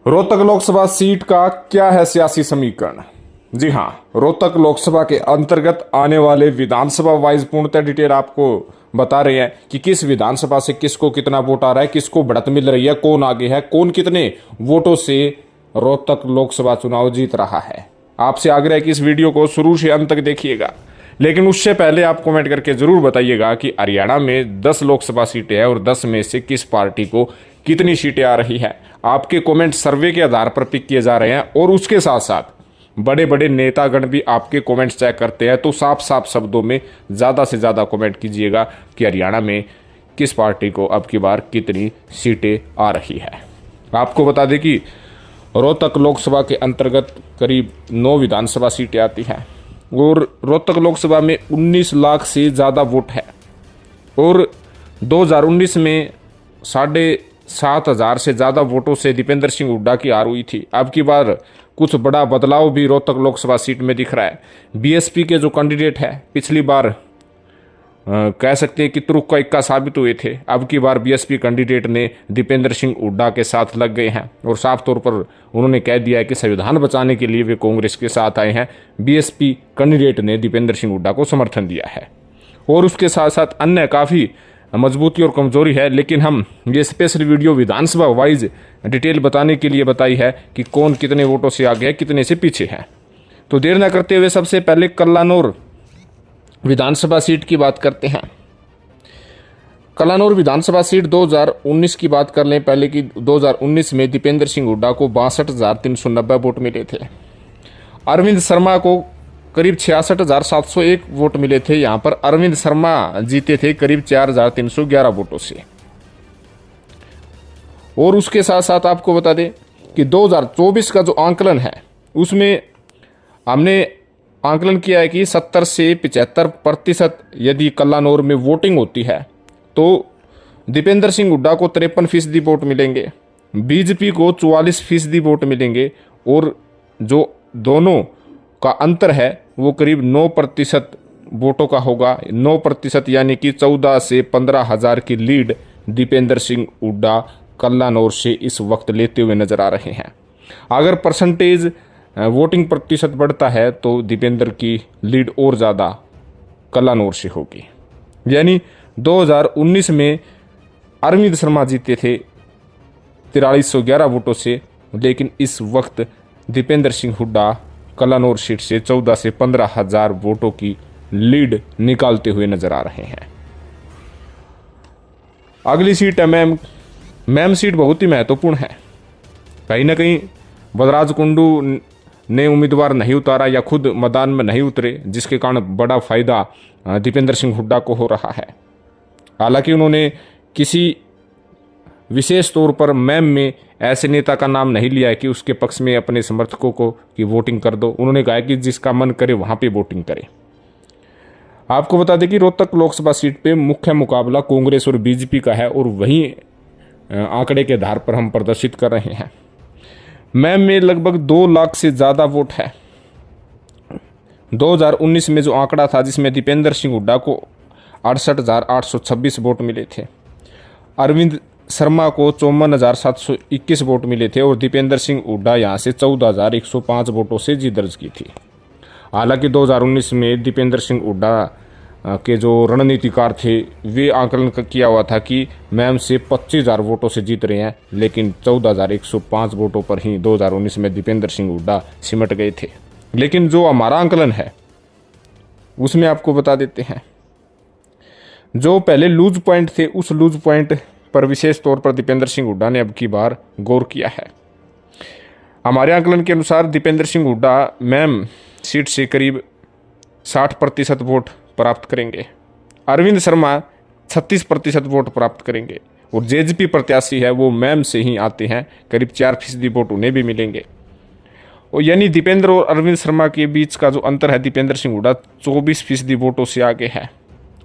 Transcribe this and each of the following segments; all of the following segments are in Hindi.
रोहतक लोकसभा सीट का क्या है सियासी समीकरण। जी हां, रोहतक लोकसभा के अंतर्गत आने वाले विधानसभा वाइज पूर्णतः डिटेल आपको बता रहे हैं कि किस विधानसभा से किसको कितना वोट आ रहा है, किसको बढ़त मिल रही है, कौन आगे है, कौन कितने वोटों से रोहतक लोकसभा चुनाव जीत रहा है। आपसे आग्रह है कि इस वीडियो को शुरू से अंत तक देखिएगा, लेकिन उससे पहले आप कमेंट करके जरूर बताइएगा कि हरियाणा में 10 लोकसभा सीटें हैं और 10 में से किस पार्टी को कितनी सीटें आ रही है। आपके कमेंट सर्वे के आधार पर पिक किए जा रहे हैं और उसके साथ साथ बड़े बड़े नेतागण भी आपके कमेंट्स चेक करते हैं। तो साफ साफ शब्दों में ज़्यादा से ज़्यादा कमेंट कीजिएगा कि हरियाणा में किस पार्टी को अब की बार कितनी सीटें आ रही है। आपको बता दें कि रोहतक लोकसभा के अंतर्गत करीब 9 विधानसभा सीटें आती हैं और रोहतक लोकसभा में 19 लाख से ज़्यादा वोट है और 2019 में 7,500 से ज़्यादा वोटों से दीपेंद्र सिंह हुड्डा की हार हुई थी। अब की बार कुछ बड़ा बदलाव भी रोहतक लोकसभा सीट में दिख रहा है। बीएसपी के जो कैंडिडेट है पिछली बार कह सकते हैं कि तुरुक का इक्का साबित हुए थे। अब की बार बीएसपी कैंडिडेट ने दीपेंद्र सिंह हुड्डा के साथ लग गए हैं और साफ तौर पर उन्होंने कह दिया है कि संविधान बचाने के लिए वे कांग्रेस के साथ आए हैं। बीएसपी कैंडिडेट ने दीपेंद्र सिंह हुड्डा को समर्थन दिया है और उसके साथ साथ अन्य काफ़ी मजबूती और कमजोरी है, लेकिन हम ये स्पेशल वीडियो विधानसभा वाइज डिटेल बताने के लिए बताई है कि कौन कितने वोटों से आगे है, कितने से पीछे है। तो देर न करते हुए सबसे पहले कल्लानौर विधानसभा सीट की बात करते हैं। कल्लानौर विधानसभा सीट 2019 की बात कर लें पहले कि 2019 में दीपेंद्र सिंह हुड्डा को 62,390 वोट मिले थे। अरविंद शर्मा को करीब 66,701 वोट मिले थे। यहां पर अरविंद शर्मा जीते थे करीब 4,311 वोटों से। और उसके साथ साथ आपको बता दें कि 2024 का जो आंकलन है उसमें हमने आंकलन किया है कि 70 से 75% यदि कल्लानौर में वोटिंग होती है तो दीपेंद्र सिंह हुड्डा को 53% वोट मिलेंगे, बीजेपी को 44% वोट मिलेंगे और जो दोनों का अंतर है वो करीब 9% वोटों का होगा। 9% यानी कि 14 से 15 हज़ार की लीड दीपेंद्र सिंह हुड्डा कल्लानौर से इस वक्त लेते हुए नजर आ रहे हैं। अगर परसेंटेज वोटिंग प्रतिशत बढ़ता है तो दीपेंद्र की लीड और ज़्यादा कल्लानौर से होगी। यानी 2019 में अरविंद शर्मा जीते थे 4311 वोटों से, लेकिन इस वक्त दीपेंद्र सिंह हुड्डा कल्लानौर सीट से 14 से 15 हज़ार वोटों की लीड निकालते हुए नजर आ रहे हैं। अगली सीट है मैम सीट बहुत ही महत्वपूर्ण है। कहीं ना कहीं बलराज कुंडू ने उम्मीदवार नहीं उतारा या खुद मैदान में नहीं उतरे, जिसके कारण बड़ा फायदा दीपेंद्र सिंह हुड्डा को हो रहा है। हालांकि उन्होंने किसी विशेष तौर पर मैम में ऐसे नेता का नाम नहीं लिया है कि उसके पक्ष में अपने समर्थकों को कि वोटिंग कर दो। उन्होंने कहा कि जिसका मन करे वहां पे वोटिंग करे। आपको बता दें कि रोहतक लोकसभा सीट पे मुख्य मुकाबला कांग्रेस और बीजेपी का है और वही आंकड़े के आधार पर हम प्रदर्शित कर रहे हैं। मैम में लगभग 2 लाख से ज़्यादा वोट है। 2019 में जो आंकड़ा था जिसमें दीपेंद्र सिंह हुड्डा को 68,826 वोट मिले थे, अरविंद शर्मा को 54,721 वोट मिले थे और दीपेंद्र सिंह हुड्डा यहां से 14,105 वोटों से जीत दर्ज की थी। हालांकि 2019 में दीपेंद्र सिंह हुड्डा के जो रणनीतिकार थे वे आंकलन किया हुआ था कि मैम से 25,000 वोटों से जीत रहे हैं, लेकिन 14,105 वोटों पर ही 2019 में दीपेंद्र सिंह हुड्डा सिमट गए थे। लेकिन जो हमारा आंकलन है उसमें आपको बता देते हैं, जो पहले लूज पॉइंट थे उस लूज पॉइंट पर विशेष तौर पर दीपेंद्र सिंह हुड्डा ने अब की बार गौर किया है। हमारे आंकलन के अनुसार दीपेंद्र सिंह हुड्डा मैम सीट से करीब 60% वोट प्राप्त करेंगे, अरविंद शर्मा 36% वोट प्राप्त करेंगे और जेजेपी प्रत्याशी है वो मैम से ही आते हैं, करीब 4% वोट उन्हें भी मिलेंगे। और यानी दीपेंद्र और अरविंद शर्मा के बीच का जो अंतर है, दीपेंद्र सिंह हुड्डा 24% वोटों से आगे है।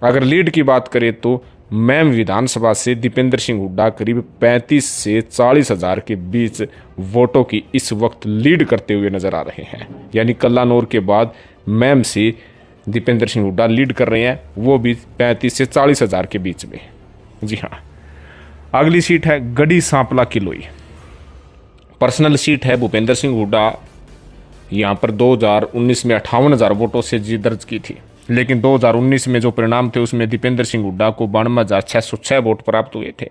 अगर लीड की बात करें तो मैम विधानसभा से दीपेंद्र सिंह हुड्डा करीब 35 से 40 हज़ार के बीच वोटों की इस वक्त लीड करते हुए नजर आ रहे हैं। यानी कल्लानौर के बाद मैम से दीपेंद्र सिंह हुड्डा लीड कर रहे हैं, वो भी 35 से 40 हज़ार के बीच में। जी हाँ, अगली सीट है गढ़ी सांपला किलोई। पर्सनल सीट है भूपेंद्र सिंह हुड्डा यहाँ पर 2019 में 58,000 वोटों से जीत दर्ज की थी, लेकिन 2019 में जो परिणाम थे उसमें दीपेंद्र सिंह हुड्डा को 92,606 वोट प्राप्त हुए थे।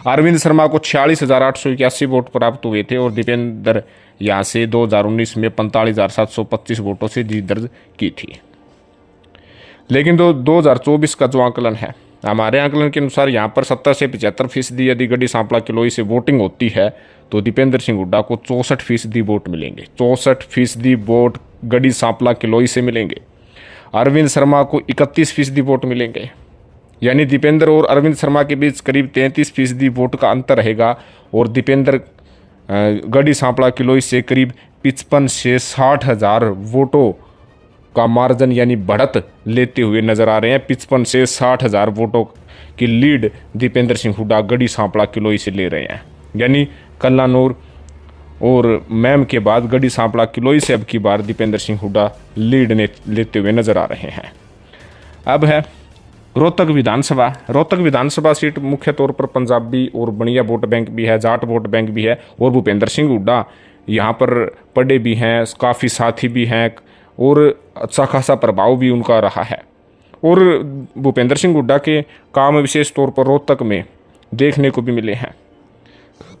अरविंद शर्मा को 46,881 वोट प्राप्त हुए थे और दीपेंद्र यहाँ से 2019 में 45,725 वोटों से जीत दर्ज की थी। लेकिन 2024 का जो आंकलन है, हमारे आंकलन के अनुसार यहाँ पर 70 से 75% यदि गढ़ी सांपला किलोई से वोटिंग होती है तो दीपेंद्र सिंह हुड्डा को 64% वोट मिलेंगे। 64% वोट गढ़ी सांपला किलोई से मिलेंगे। अरविंद शर्मा को 31% वोट मिलेंगे, यानी दीपेंद्र और अरविंद शर्मा के बीच करीब 33% वोट का अंतर रहेगा और दीपेंद्र गढ़ी सांपला किलोई से करीब 55 से 60,000 वोटों का मार्जिन यानी बढ़त लेते हुए नजर आ रहे हैं। 55 से 60,000 वोटों की लीड दीपेंद्र सिंह हुड्डा गढ़ी सांपला किलोई से ले रहे हैं, यानी कल्लानूर और मैम के बाद गढ़ी सांपला किलोई से अब की बार दीपेंद्र सिंह हुड्डा लीड लेते हुए नजर आ रहे हैं। अब है रोहतक विधानसभा। रोहतक विधानसभा सीट मुख्य तौर पर पंजाबी और बनिया वोट बैंक भी है, जाट वोट बैंक भी है और भूपेंद्र सिंह हुड्डा यहाँ पर पढ़े भी हैं, काफ़ी साथी भी हैं और अच्छा खासा प्रभाव भी उनका रहा है। और भूपेंद्र सिंह हुड्डा के काम विशेष तौर पर रोहतक में देखने को भी मिले हैं।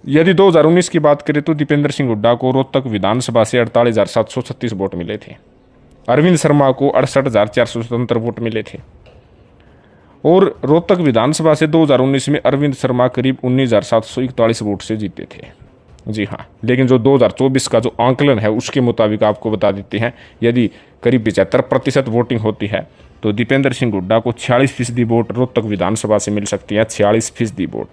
यदि 2019 की बात करें तो दीपेंद्र सिंह हुड्डा को रोहतक विधानसभा से 48,736 वोट मिले थे। अरविंद शर्मा को 68,400 स्वतंत्र वोट मिले थे और रोहतक विधानसभा से 2019 में अरविंद शर्मा करीब 19,741 वोट से जीते थे। जी हाँ, लेकिन जो 2024 का जो आंकलन है उसके मुताबिक आपको बता देते हैं, यदि करीब 75% वोटिंग होती है तो दीपेंद्र सिंह हुड्डा को 46% वोट रोहतक विधानसभा से मिल सकती है, 46% वोट।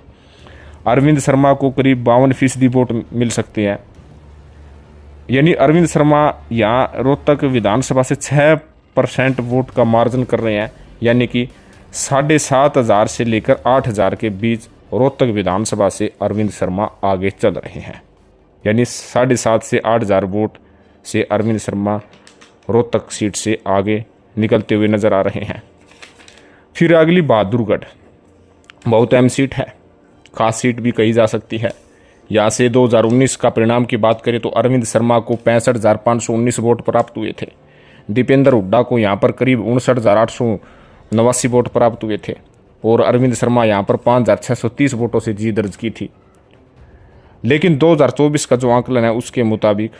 अरविंद शर्मा को करीब 52% वोट मिल सकते हैं, यानी अरविंद शर्मा यहाँ रोहतक विधानसभा से 6% वोट का मार्जिन कर रहे हैं, यानी कि 7,500 से लेकर 8,000 के बीच रोहतक विधानसभा से अरविंद शर्मा आगे चल रहे हैं, यानी 7,500 से 8,000 वोट से अरविंद शर्मा रोहतक सीट से आगे निकलते हुए नजर आ रहे हैं। फिर अगली बहादुरगढ़, बहुत अहम सीट है, खास सीट भी कही जा सकती है। यहाँ से 2019 का परिणाम की बात करें तो अरविंद शर्मा को 65,519 वोट प्राप्त हुए थे। दीपेंद्र हुड्डा को यहाँ पर करीब 59,889 वोट प्राप्त हुए थे और अरविंद शर्मा यहाँ पर 5,630 वोटों से जीत दर्ज की थी। लेकिन 2024 का जो आंकलन है उसके मुताबिक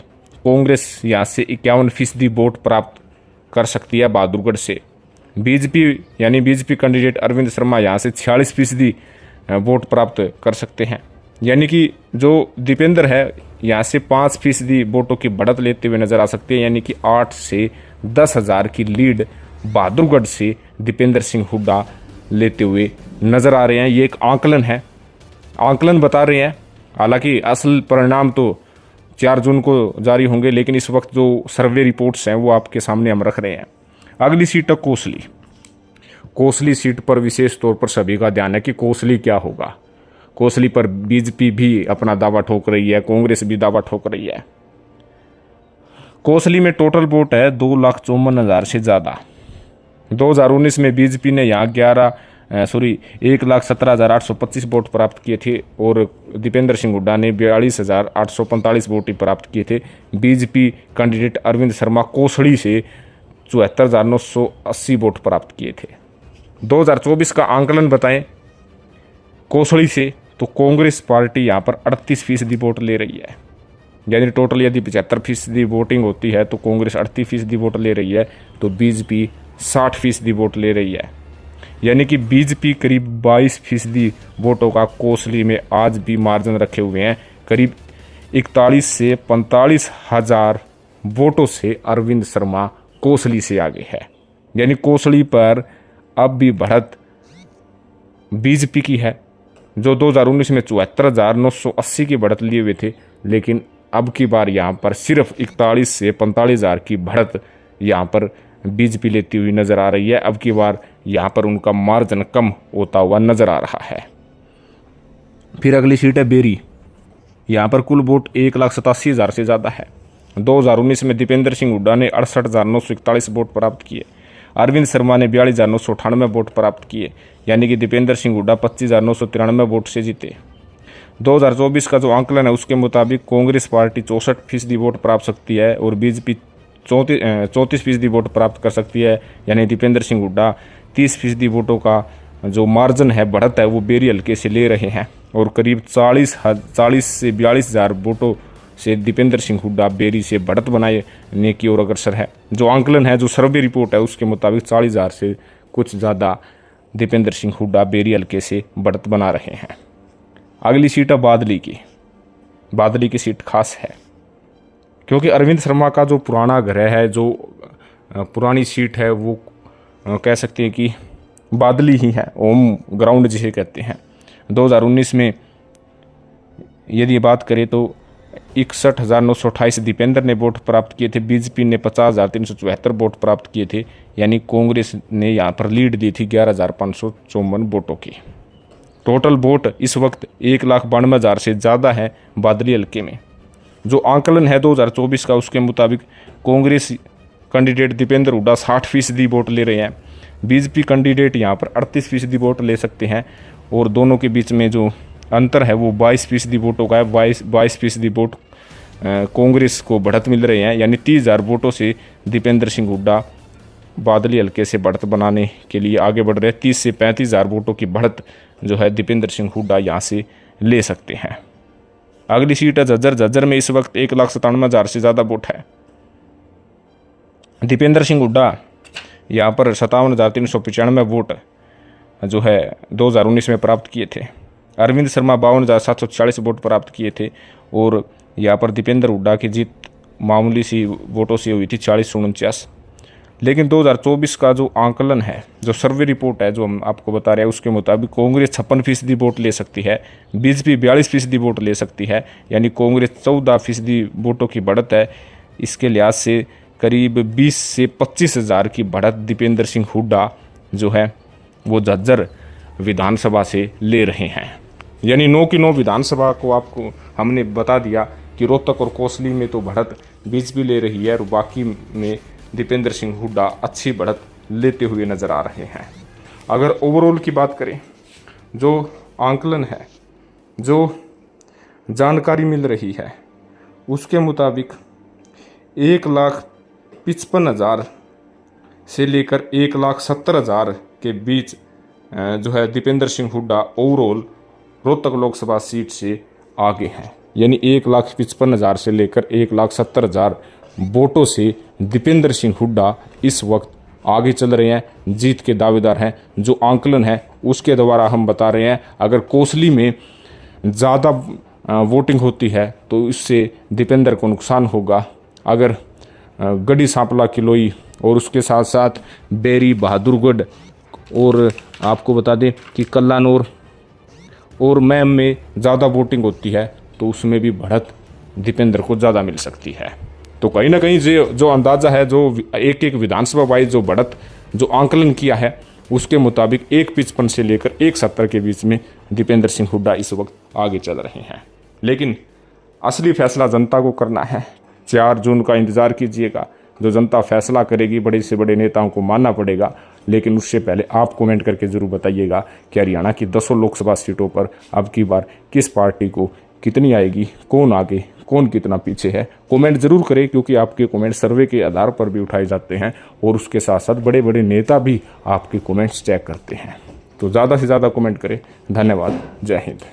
कांग्रेस यहाँ से 51% वोट प्राप्त कर सकती है बहादुरगढ़ से। बीजेपी यानी बीजेपी कैंडिडेट अरविंद शर्मा यहाँ से 46% वोट प्राप्त कर सकते हैं, यानी कि जो दीपेंद्र है यहाँ से 5% वोटों की बढ़त लेते हुए नजर आ सकती है, यानी कि 8 से 10,000 की लीड बहादुरगढ़ से दीपेंद्र सिंह हुड्डा लेते हुए नजर आ रहे हैं। ये एक आंकलन है, आंकलन बता रहे हैं, हालांकि असल परिणाम तो 4 जून को जारी होंगे, लेकिन इस वक्त जो सर्वे रिपोर्ट्स हैं वो आपके सामने हम रख रहे हैं। अगली सीट है कोसली। कोसली सीट पर विशेष तौर पर सभी का ध्यान है कि कोसली क्या होगा। कोसली पर बीजेपी भी अपना दावा ठोक रही है, कांग्रेस भी दावा ठोक रही है। कोसली में टोटल वोट है 2,54,000 से ज़्यादा। 2019 में बीजेपी ने यहाँ 1,17,825 वोट प्राप्त किए थे और दीपेंद्र सिंह हुड्डा ने 42,845 वोट ही प्राप्त किए थे। बीजेपी कैंडिडेट अरविंद शर्मा कोसली से 74,980 वोट प्राप्त किए थे। 2024 का आंकलन बताएं कोसली से तो कांग्रेस पार्टी यहाँ पर 38% वोट ले रही है, यानी टोटल यदि 75% वोटिंग होती है तो कांग्रेस 38% वोट ले रही है, तो बीजेपी 60% वोट ले रही है, यानी कि बीजेपी करीब 22% वोटों का कोसली में आज भी मार्जिन रखे हुए हैं। करीब 41 से 45 हज़ार वोटों से अरविंद शर्मा कोसली से आगे है, यानी कोसली पर अब भी बढ़त बीजेपी की है, जो 2019 में 74,980 की बढ़त लिए हुए थे, लेकिन अब की बार यहाँ पर सिर्फ 41 से 45,000 की बढ़त यहाँ पर बीजेपी लेती हुई नज़र आ रही है। अब की बार यहाँ पर उनका मार्जिन कम होता हुआ नज़र आ रहा है। फिर अगली सीट है बेरी। यहाँ पर कुल वोट 1,87,000 से ज़्यादा है। 2019 में दीपेंद्र सिंह हुड्डा ने 68,941 वोट प्राप्त किए। अरविंद शर्मा ने 42,998 वोट प्राप्त किए, यानी कि दीपेंद्र सिंह हुड्डा 25,993 वोट से जीते। 2024 का जो आंकलन है उसके मुताबिक कांग्रेस पार्टी 64% वोट प्राप्त सकती है और बीजेपी 34% वोट प्राप्त कर सकती है, यानी दीपेंद्र सिंह हुड्डा 30% वोटों का जो मार्जिन है, बढ़त है, वो बेरी हल्के से ले रहे हैं और करीब 40 से 42 हज़ार वोटों से दीपेंद्र सिंह हुड्डा बेरी से बढ़त बनाने की ओर अग्रसर है। जो आंकलन है, जो सर्वे रिपोर्ट है उसके मुताबिक 40 हज़ार से कुछ ज़्यादा दीपेंद्र सिंह हुड्डा बेरी हल्के से बढ़त बना रहे हैं। अगली सीट है बादली की सीट खास है क्योंकि अरविंद शर्मा का जो पुराना ग्रह है, जो पुरानी सीट है, वो कह सकते हैं कि बादली ही है, होम ग्राउंड जिसे कहते हैं। 2019 में यदि बात करें तो 61,928 दीपेंद्र ने वोट प्राप्त किए थे, बीजेपी ने 50,374 वोट प्राप्त किए थे, यानी कांग्रेस ने यहाँ पर लीड दी थी 11,554 वोटों की। टोटल वोट इस वक्त 1,92,000 से ज़्यादा है बादली हल्के में। जो आंकलन है 2024 का उसके मुताबिक कांग्रेस कैंडिडेट दीपेंद्र हुड्डा 60% वोट ले रहे हैं, बीजेपी कैंडिडेट यहाँ पर 38% वोट ले सकते हैं और दोनों के बीच में जो अंतर है वो 22% वोटों का है। 22% वोट कांग्रेस को बढ़त मिल रहे हैं, यानी 30,000 वोटों से दीपेंद्र सिंह हुड्डा बादली हल्के से बढ़त बनाने के लिए आगे बढ़ रहे हैं। 30 से 35,000 वोटों की बढ़त जो है दीपेंद्र सिंह हुड्डा यहाँ से ले सकते हैं। अगली सीट है झज्जर में इस वक्त 1,97,000 से ज़्यादा वोट है। दीपेंद्र सिंह हुड्डा यहाँ पर 57,395 वोट जो है 2019 में प्राप्त किए थे। अरविंद शर्मा 52,746 वोट प्राप्त किए थे और यहाँ पर दीपेंद्र हुड्डा की जीत मामूली सी वोटों से हुई थी 40-49। लेकिन 2024 का जो आंकलन है, जो सर्वे रिपोर्ट है जो हम आपको बता रहे हैं उसके मुताबिक कांग्रेस 56% वोट ले सकती है, बीजेपी 42% वोट ले सकती है, यानी कांग्रेस 14% वोटों की बढ़त है। इसके लिहाज से करीब 20 से 25 हज़ार की बढ़त दीपेंद्र सिंह हुड्डा जो है वो झज्जर विधानसभा से ले रहे हैं। यानी 9 की 9 विधानसभा को आपको हमने बता दिया कि रोहतक और कोसली में तो बढ़त बीजेपी ले रही है और बाकी में दीपेंद्र सिंह हुड्डा अच्छी बढ़त लेते हुए नज़र आ रहे हैं। अगर ओवरऑल की बात करें, जो आंकलन है, जो जानकारी मिल रही है उसके मुताबिक 1,55,000 से लेकर 1,70,000 के बीच जो है दीपेंद्र सिंह हुड्डा ओवरऑल रोहतक लोकसभा सीट से आगे हैं। यानी 1,55,000 से लेकर 1,70,000 वोटों से दीपेंद्र सिंह हुड्डा इस वक्त आगे चल रहे हैं, जीत के दावेदार हैं। जो आंकलन है उसके द्वारा हम बता रहे हैं, अगर कोसली में ज़्यादा वोटिंग होती है तो इससे दीपेंद्र को नुकसान होगा। अगर गढ़ी सांपला किलोई और उसके साथ साथ बेरी बहादुरगढ़ और आपको बता दें कि कल्लानौर और मैम में ज़्यादा वोटिंग होती है तो उसमें भी बढ़त दीपेंद्र को ज़्यादा मिल सकती है। तो कहीं ना कहीं जो अंदाज़ा है, जो एक विधानसभा वाइज जो बढ़त जो आंकलन किया है उसके मुताबिक 1,55 से लेकर 1,70 के बीच में दीपेंद्र सिंह हुड्डा इस वक्त आगे चल रहे हैं। लेकिन असली फैसला जनता को करना है। 4 जून का इंतज़ार कीजिएगा, जो जनता फैसला करेगी बड़े से बड़े नेताओं को मानना पड़ेगा। लेकिन उससे पहले आप कमेंट करके ज़रूर बताइएगा कि हरियाणा की 10 लोकसभा सीटों पर अब की बार किस पार्टी को कितनी आएगी, कौन आगे कौन कितना पीछे है। कमेंट जरूर करें क्योंकि आपके कमेंट सर्वे के आधार पर भी उठाए जाते हैं और उसके साथ साथ बड़े बड़े नेता भी आपके कमेंट्स चेक करते हैं। तो ज़्यादा से ज़्यादा कमेंट करें। धन्यवाद। जय हिंद।